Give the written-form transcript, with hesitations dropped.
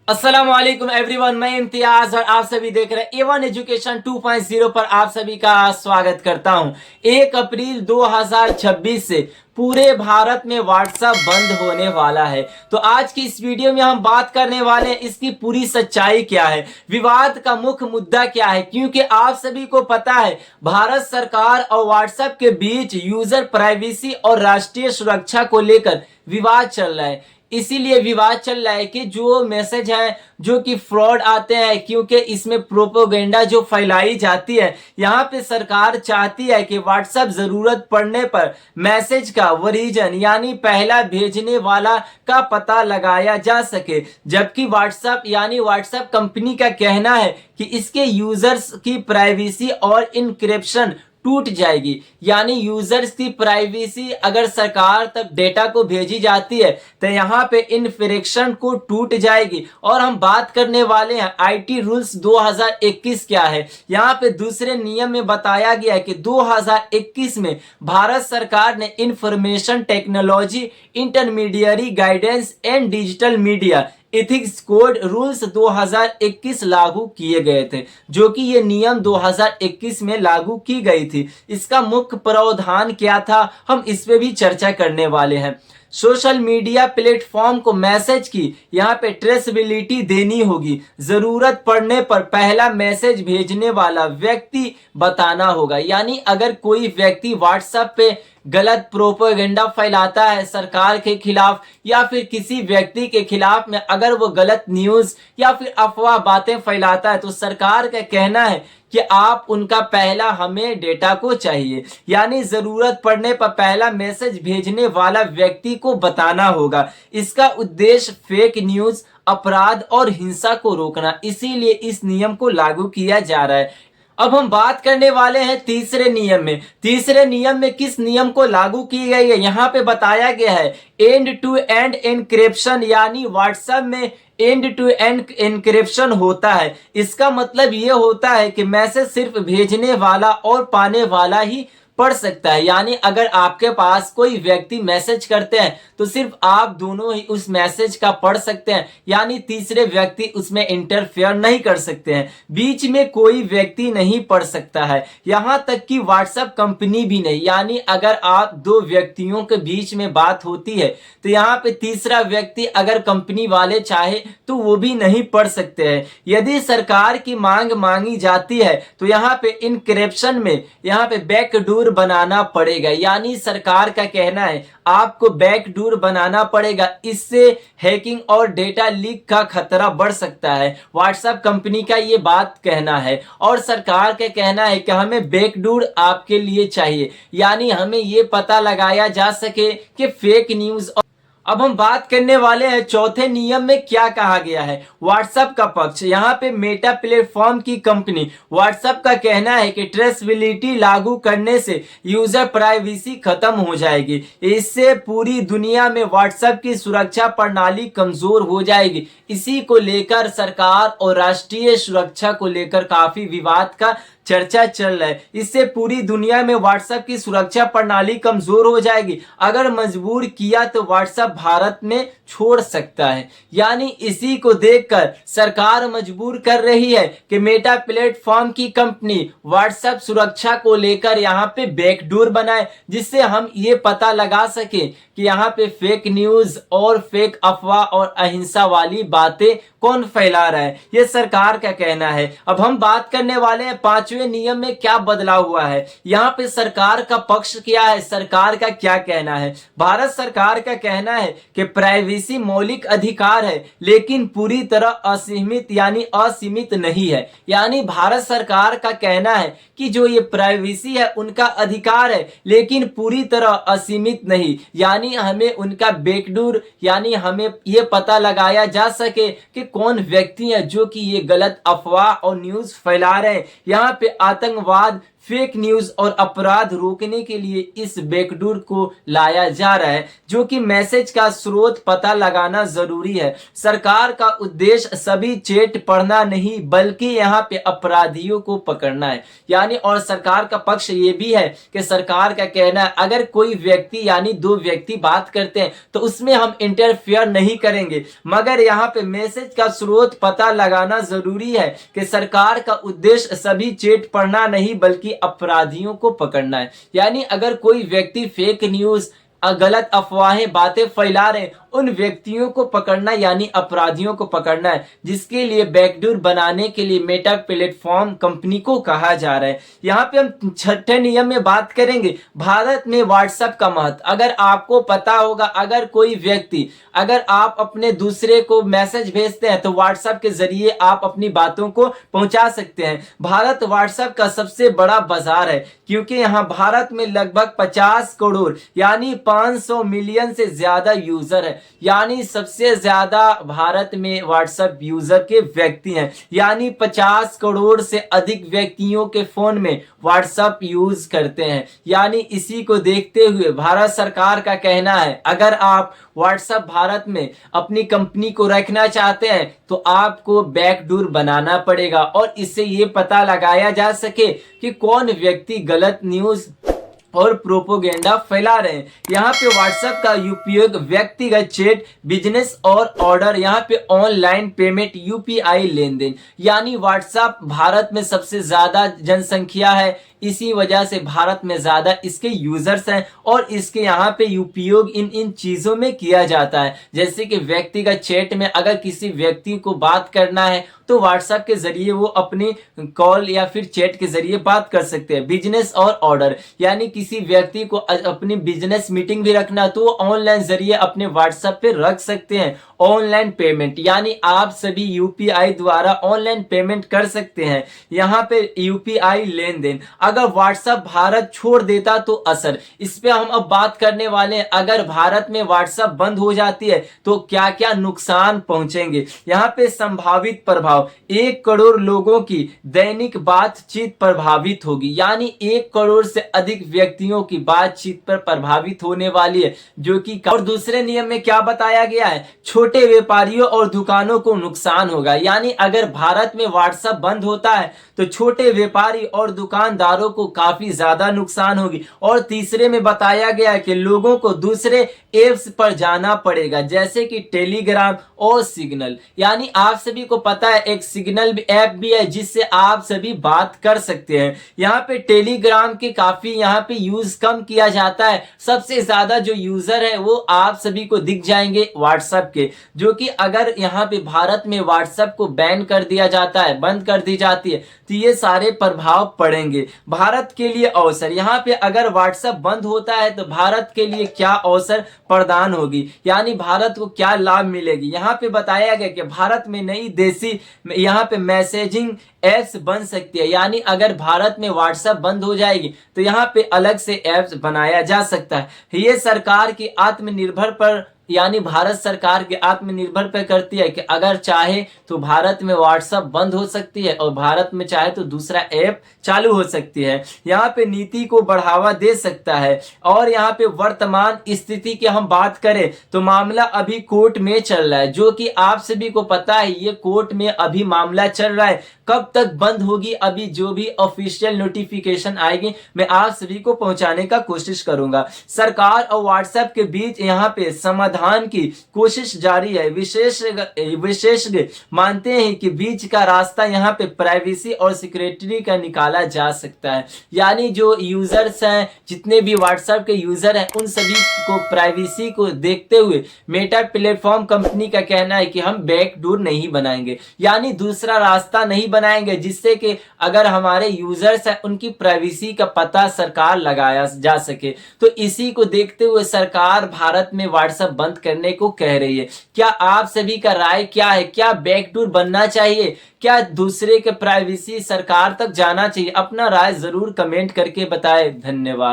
अस्सलाम वालेकुम एवरीवन, मैं इम्तियाज और आप सभी देख रहे हैं A1 एजुकेशन 2.0 पर आप सभी का स्वागत करता हूं। 1 अप्रैल 2026 से पूरे भारत में व्हाट्सएप बंद होने वाला है। तो आज की इस वीडियो में हम बात करने वाले हैं इसकी पूरी सच्चाई क्या है, विवाद का मुख्य मुद्दा क्या है, क्योंकि आप सभी को पता है भारत सरकार और व्हाट्सएप के बीच यूजर प्राइवेसी और राष्ट्रीय सुरक्षा को लेकर विवाद चल रहा है। इसीलिए विवाद चल रहा है कि जो मैसेज है जो कि फ्रॉड आते हैं, क्योंकि इसमें प्रोपोगेंडा जो फैलाई जाती है, यहाँ पे सरकार चाहती है कि व्हाट्सएप जरूरत पड़ने पर मैसेज का ओरिजिन यानी पहला भेजने वाला का पता लगाया जा सके, जबकि व्हाट्सएप कंपनी का कहना है कि इसके यूजर्स की प्राइवेसी और इनक्रिप्शन टूट जाएगी। यानी यूजर्स की प्राइवेसी अगर सरकार तक डेटा को भेजी जाती है तो यहाँ पे इनफ्रिक्शन को टूट जाएगी। और हम बात करने वाले हैं आईटी रूल्स 2021 क्या है। यहाँ पे दूसरे नियम में बताया गया है कि 2021 में भारत सरकार ने information technology intermediary guidance and digital media ethics code rules 2021 लागू किए गए थे, जो कि ये नियम 2021 में लागू की गई थी। इसका मुख्य प्रावधान क्या था, हम इस पे भी चर्चा करने वाले हैं। सोशल मीडिया प्लेटफॉर्म को मैसेज की यहाँ पे ट्रेसेबिलिटी देनी होगी। जरूरत पड़ने पर पहला मैसेज भेजने वाला व्यक्ति बताना होगा। यानी अगर कोई व्यक्ति व्हाट्सएप पे गलत प्रोपेगेंडा फैलाता है सरकार के खिलाफ या फिर किसी व्यक्ति के खिलाफ में, अगर वो गलत न्यूज या फिर अफवाह बातें फैलाता है, तो सरकार का कहना है कि आप उनका पहला हमें डेटा को चाहिए। यानी जरूरत पड़ने पर पहला मैसेज भेजने वाला व्यक्ति को बताना होगा। इसका उद्देश्य फेक न्यूज, अपराध और हिंसा को रोकना, इसीलिए इस नियम को लागू किया जा रहा है। अब हम बात करने वाले हैं तीसरे नियम में। तीसरे नियम में किस नियम को लागू की गई है, यहाँ पे बताया गया है एंड टू एंड एनक्रिप्शन। यानी व्हाट्सएप में एंड टू एंड एनक्रिप्शन होता है। इसका मतलब ये होता है कि मैसेज सिर्फ भेजने वाला और पाने वाला ही पढ़ सकता है। यानी अगर आपके पास कोई व्यक्ति मैसेज करते हैं तो सिर्फ आप दोनों ही उस मैसेज का पढ़ सकते हैं, यानी तीसरे व्यक्ति उसमें इंटरफेयर नहीं कर सकते हैं। बीच में कोई व्यक्ति नहीं पढ़ सकता है, यहाँ तक कि व्हाट्सएप कंपनी भी नहीं। यानी अगर आप दो व्यक्तियों के बीच में बात होती है तो यहाँ पे तीसरा व्यक्ति अगर कंपनी वाले चाहे तो वो भी नहीं पढ़ सकते हैं। यदि सरकार की मांग मांगी जाती है तो यहाँ पे इनक्रिप्शन में यहाँ पे बैकडोर बनाना पड़ेगा। यानी सरकार का कहना है आपको बैकडोर बनाना पड़ेगा, इससे हैकिंग और डेटा लीक का खतरा बढ़ सकता है। व्हाट्सएप कंपनी का ये बात कहना है और सरकार का कहना है कि हमें बैकडोर आपके लिए चाहिए, यानी हमें ये पता लगाया जा सके कि फेक न्यूज। अब हम बात करने वाले हैं चौथे नियम में क्या कहा गया है। व्हाट्सएप का पक्ष, यहाँ पे मेटा प्लेटफॉर्म की कंपनी व्हाट्सएप का कहना है कि ट्रेसेबिलिटी लागू करने से यूजर प्राइवेसी खत्म हो जाएगी। इससे पूरी दुनिया में व्हाट्सएप की सुरक्षा प्रणाली कमजोर हो जाएगी। इसी को लेकर सरकार और राष्ट्रीय सुरक्षा को लेकर काफी विवाद का चर्चा चल रहा है। इससे पूरी दुनिया में व्हाट्सएप की सुरक्षा प्रणाली कमजोर हो जाएगी। अगर मजबूर किया तो व्हाट्सएप भारत में छोड़ सकता है। यानी इसी को देखकर सरकार मजबूर कर रही है कि मेटा प्लेटफॉर्म की कंपनी व्हाट्सएप सुरक्षा को लेकर यहाँ पे बैकडोर बनाए, जिससे हम ये पता लगा सके कि यहाँ पे फेक न्यूज और फेक अफवाह और अहिंसा वाली बातें कौन फैला रहा है, ये सरकार का कहना है। अब हम बात करने वाले हैं पांचवें नियम में क्या बदलाव हुआ है। यहाँ पे सरकार का पक्ष क्या है, सरकार का क्या कहना है। भारत सरकार का कहना है कि प्राइवेसी मौलिक अधिकार है लेकिन पूरी तरह असीमित यानी असीमित नहीं है। यानी भारत सरकार का कहना है कि जो ये प्राइवेसी है उनका अधिकार है लेकिन पूरी तरह असीमित नहीं। यानी हमें उनका बैकडोर यानी हमें ये पता लगाया जा सके कि कौन व्यक्ति है जो कि ये गलत अफवाह और न्यूज फैला रहे हैं। यहाँ पे आतंकवाद, फेक न्यूज और अपराध रोकने के लिए इस बैकडोर को लाया जा रहा है, जो कि मैसेज का स्रोत पता लगाना जरूरी है। सरकार का उद्देश्य सभी चैट पढ़ना नहीं बल्कि यहाँ पे अपराधियों को पकड़ना है। यानी और सरकार का पक्ष ये भी है कि सरकार का कहना है अगर कोई व्यक्ति यानी दो व्यक्ति बात करते हैं तो उसमें हम इंटरफेयर नहीं करेंगे, मगर यहाँ पे मैसेज का स्रोत पता लगाना जरूरी है कि सरकार का उद्देश्य सभी चैट पढ़ना नहीं बल्कि अपराधियों को पकड़ना है। यानी अगर कोई व्यक्ति फेक न्यूज गलत अफवाहें बातें फैला रहे उन व्यक्तियों को पकड़ना यानी अपराधियों को पकड़ना है, जिसके लिए बैकडोर बनाने के लिए मेटा प्लेटफॉर्म कंपनी को कहा जा रहा है। यहाँ पे हम छठे नियम में बात करेंगे भारत में व्हाट्सएप का महत्व। अगर आपको पता होगा अगर कोई व्यक्ति अगर आप अपने दूसरे को मैसेज भेजते हैं तो व्हाट्सएप के जरिए आप अपनी बातों को पहुंचा सकते हैं। भारत व्हाट्सएप का सबसे बड़ा बाजार है क्योंकि यहाँ भारत में लगभग 50 करोड़ यानी 500 मिलियन से ज्यादा यूजर है। यानी सबसे ज्यादा भारत में व्हाट्सएप यूजर के व्यक्ति हैं, यानी 50 करोड़ से अधिक व्यक्तियों के फोन में व्हाट्सएप यूज करते हैं। यानी इसी को देखते हुए भारत सरकार का कहना है अगर आप व्हाट्सएप भारत में अपनी कंपनी को रखना चाहते हैं तो आपको बैकडोर बनाना पड़ेगा और इससे ये पता लगाया जा सके कि कौन व्यक्ति गलत न्यूज और प्रोपोगेंडा फैला रहे हैं। यहाँ पे व्हाट्सएप का उपयोग व्यक्तिगत चैट, बिजनेस और ऑर्डर, यहाँ पे ऑनलाइन पेमेंट, यूपीआई लेन देन। यानी व्हाट्सएप भारत में सबसे ज्यादा जनसंख्या है, इसी वजह से भारत में ज्यादा इसके यूजर्स हैं और इसके यहाँ पे उपयोग इन चीजों में किया जाता है। जैसे कि व्यक्तिगत चैट में अगर किसी व्यक्ति को बात करना है तो व्हाट्सएप के जरिए वो अपनी कॉल या फिर चैट के जरिए बात कर सकते हैं। बिजनेस और ऑर्डर यानी किसी व्यक्ति को अपनी बिजनेस मीटिंग भी रखना तो वो ऑनलाइन जरिए अपने व्हाट्सएप पे रख सकते हैं। ऑनलाइन पेमेंट यानी आप सभी यूपीआई द्वारा ऑनलाइन पेमेंट कर सकते हैं। यहाँ पे यूपीआई लेन देन। अगर व्हाट्सएप भारत छोड़ देता तो असर, इस पे हम अब बात करने वाले हैं। अगर भारत में व्हाट्सएप बंद हो जाती है तो क्या क्या नुकसान पहुंचेंगे। यहाँ पे संभावित प्रभाव, 1 करोड़ लोगों की दैनिक बातचीत प्रभावित होगी। यानी 1 करोड़ से अधिक व्यक्तियों की बातचीत पर प्रभावित होने वाली है, जो कि और दूसरे नियम में क्या बताया गया है, छोटे व्यापारियों और दुकानों को नुकसान होगा। यानी अगर भारत में व्हाट्सएप बंद होता है तो छोटे व्यापारी और दुकानदारों को काफी ज्यादा नुकसान होगी। और तीसरे में बताया गया है कि लोगों को दूसरे एप्स पर जाना पड़ेगा जैसे कि टेलीग्राम और सिग्नल। यानी आप सभी को पता है एक सिग्नल ऐप भी है जिससे आप सभी बात कर सकते हैं। यहाँ पे टेलीग्राम के काफी यहाँ पे यूज कम किया जाता है। सबसे ज्यादा जो यूजर है वो आप सभी को दिख जाएंगे व्हाट्सएप के, जो कि अगर यहाँ पे भारत में व्हाट्सएप को बैन कर दिया जाता है, बंद कर दी जाती है, तो ये सारे प्रभाव पड़ेंगे। भारत के लिए अवसर, यहाँ पे अगर व्हाट्सएप बंद होता है तो भारत के लिए क्या अवसर प्रदान होगी, यानी भारत को क्या लाभ मिलेगी। यहाँ पे बताया गया कि भारत में नई देसी यहाँ पे मैसेजिंग एप्स बन सकती है। यानी अगर भारत में व्हाट्सएप बंद हो जाएगी तो यहाँ पे अलग से एप्स बनाया जा सकता है। ये सरकार की आत्मनिर्भर पर यानी भारत सरकार के आत्मनिर्भर पे करती है कि अगर चाहे तो भारत में व्हाट्सएप बंद हो सकती है और भारत में चाहे तो दूसरा ऐप चालू हो सकती है। यहाँ पे नीति को बढ़ावा दे सकता है। और यहाँ पे वर्तमान स्थिति की हम बात करें तो मामला अभी कोर्ट में चल रहा है, जो कि आप सभी को पता है ये कोर्ट में अभी मामला चल रहा है। कब तक बंद होगी, अभी जो भी ऑफिशियल नोटिफिकेशन आएगी मैं आप सभी को पहुंचाने का कोशिश करूंगा। सरकार और व्हाट्सएप के बीच यहाँ पे समाधान की कोशिश जारी है। विशेषज्ञ मानते हैं कि बीच का रास्ता यहाँ पे प्राइवेसी और सिक्योरिटी का निकाला जा सकता है। यानी जो यूजर्स हैं, जितने भी व्हाट्सएप के यूजर हैं, उन सभी को प्राइवेसी को देखते हुए मेटा प्लेटफॉर्म कंपनी का कहना है कि हम बैकडोर नहीं बनाएंगे, यानी दूसरा रास्ता नहीं बनाएंगे जिससे कि अगर हमारे यूजर्स हैं उनकी प्राइवेसी का पता सरकार लगाया जा सके। तो इसी को देखते हुए सरकार भारत में व्हाट्सएप बंद करने को कह रही है। क्या आप सभी का राय क्या है? क्या बैकडोर बनना चाहिए? क्या दूसरे के प्राइवेसी सरकार तक जाना चाहिए? अपना राय जरूर कमेंट करके बताएं। धन्यवाद।